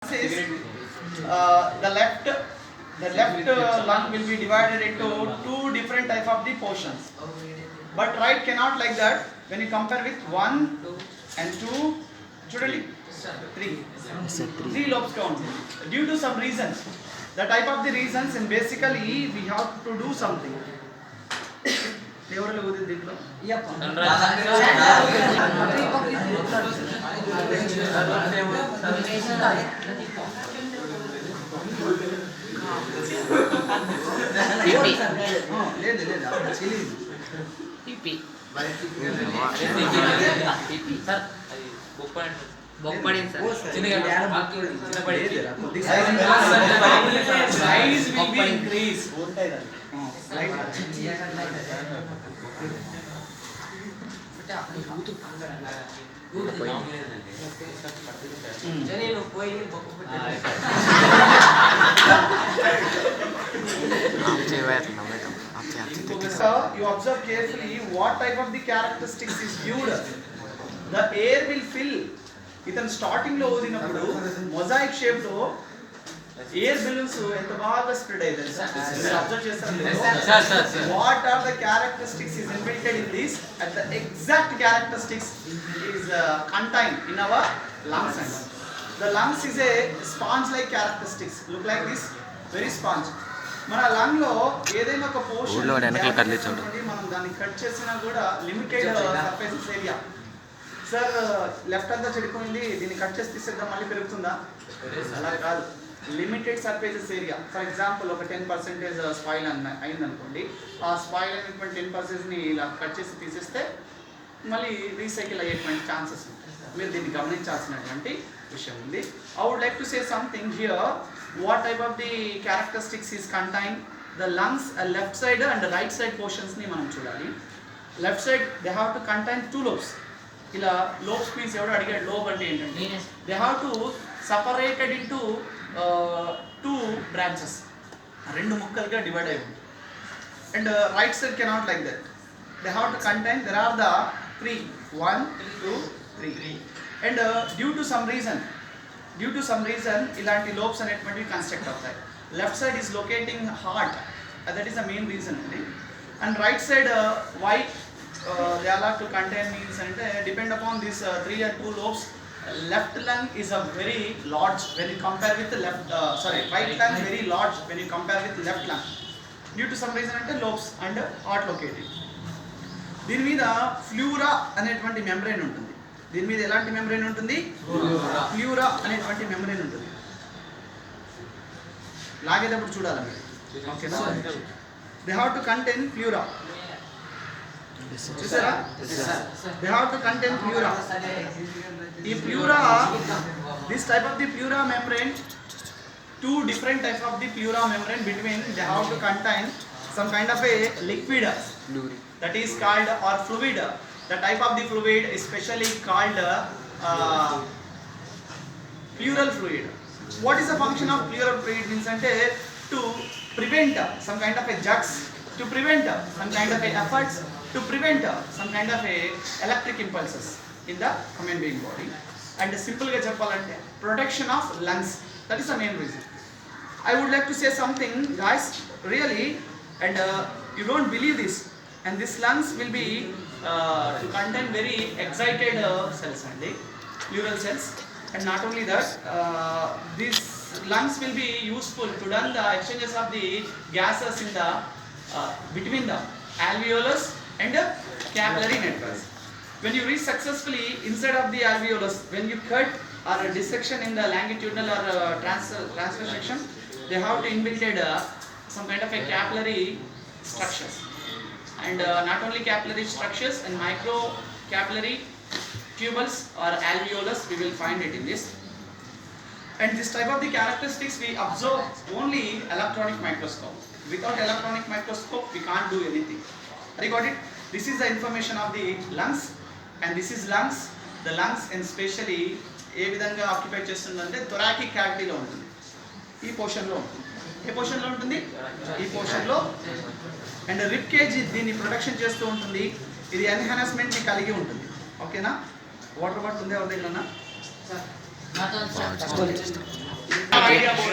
Is the left lung will be divided into two different type of the portions, but right cannot like that. When you compare with 1 and 2, చూడండి 3 lobes count due to some reasons. The type of the reasons, and basically we have to do something. ఎవరు ఊది దీంట్లో లేదు లేదు తెలియదు TP sir బొప్పడి sir size will be increase. So you observe carefully what type of the characteristics is viewed. The air will fill. ఇతను starting లో ఊదినప్పుడు మొజాయిక్ షేప్ లో ఎయిర్ బెలూన్స్ ఎంత బాగా స్ప్రెడ్ అవుతుంది అబ్జర్వ్ చేస్తారు. What are the characteristics is inbuilted in this at the exact characteristics is contained in our lungs. And the lungs is a sponge like characteristics look like this very sponge. మన lung లో ఏదైనా ఒక portion మనం దాన్ని cut చేసినా కూడా limited surface area. Sir left అంతా చెడిపోయింది, దీన్ని కట్ చేసి తీసేద్దాం మళ్ళీ పెరుగుతుందా? అలా కాదు, limited surfaces area. For example ఒక 10% స్పాయిల్ అయిందనుకోండి, ఆ స్పాయిల్ అయినటువంటి 10%ని ఇలా కట్ చేసి తీసేస్తే మళ్ళీ రీసైకిల్ అయ్యేటువంటి ఛాన్సెస్ ఉంటాయి. మీరు దీన్ని గమనించాల్సినటువంటి విషయం ఉంది. I would like to say something here. What type of the characteristics is contain the lungs left side and right side పోర్షన్స్ని మనం చూడాలి. Left side they have to contain 2 lobes. ఇలా లోబ్స్ మీన్స్ ఎవరు అడిగాడు లోబ్ అంటే ఏంటంటే they have to separated into 2 branches, 2 ముక్కలుగా divide అయి ఉంది. And right side cannot like that. They have to contain there are the 3 1 2 3 and due to some reason ఇలాంటి lobes అనేటువంటివి కన్స్ట్రక్ట్ అవుతాయి. Left side is locating heart, that is the main reason అండి. And right side why they are to contain means and depend upon these 3 or 2 lobes. Left lung is a very large when you compare with the right lung very large when you compare with left lung due to some reason ante lobes and heart located. దీని మీద ఫ్లూరా అనేటువంటి membrane ఉంటుంది. దీని మీద ఎలాంటి membrane ఉంటుంది? ఫ్లూరా అనేటువంటి membrane ఉంటుంది. లాగేటప్పుడు చూడాలి మీరు, ఓకేనా? They have to contain pleura. చూసారా? They have to contain pleura. ఈ pleura, this type of the pleura membrane, 2 different types of the pleura membrane between, they have to contain some kind of a liquid that is called or fluid. The type of the fluid is specially called pleural fluid. What is the function of pleural fluid? Means ante to prevent some kind of a jerks, to prevent some kind of a efforts, to prevent some kind of a electric impulses in the human being body. And simple ga cheppalante protection of lungs, that is the main reason. I would like to say something guys, really, and you don't believe this, and this lungs will be to contain very excited cells and pleural cells. And not only that, these lungs will be useful to run the exchanges of the gases in the between the alveolus and capillary networks. When you reach successfully inside of the alveolus, when you cut or a dissection in the longitudinal or transverse section, they have to inbuilt some kind of a capillary structures. And not only capillary structures and micro capillary tubules or alveolus, we will find it in this. And this type of the characteristics we observe only electronic microscope. Without electronic microscope, we can't do anything. Have you got it? This is the information of the lungs, and this is lungs. The lungs and especially ఏ విధంగా occupy చేస్తుందంటే థొరాకిక్ క్యావిటీలో ఉంటుంది. ఈ పోర్షన్లో ఉంటుంది. ఏ పోర్షన్లో ఉంటుంది? ఈ పోర్షన్లో. And rib cage దీన్ని protection చేస్తూ ఉంటుంది. ఇది ఎన్హాన్స్మెంట్ని కలిగి ఉంటుంది. ఓకేనా? వాటర్ బాటిల్ ఉంది ఎవరి దగ్గర? idea about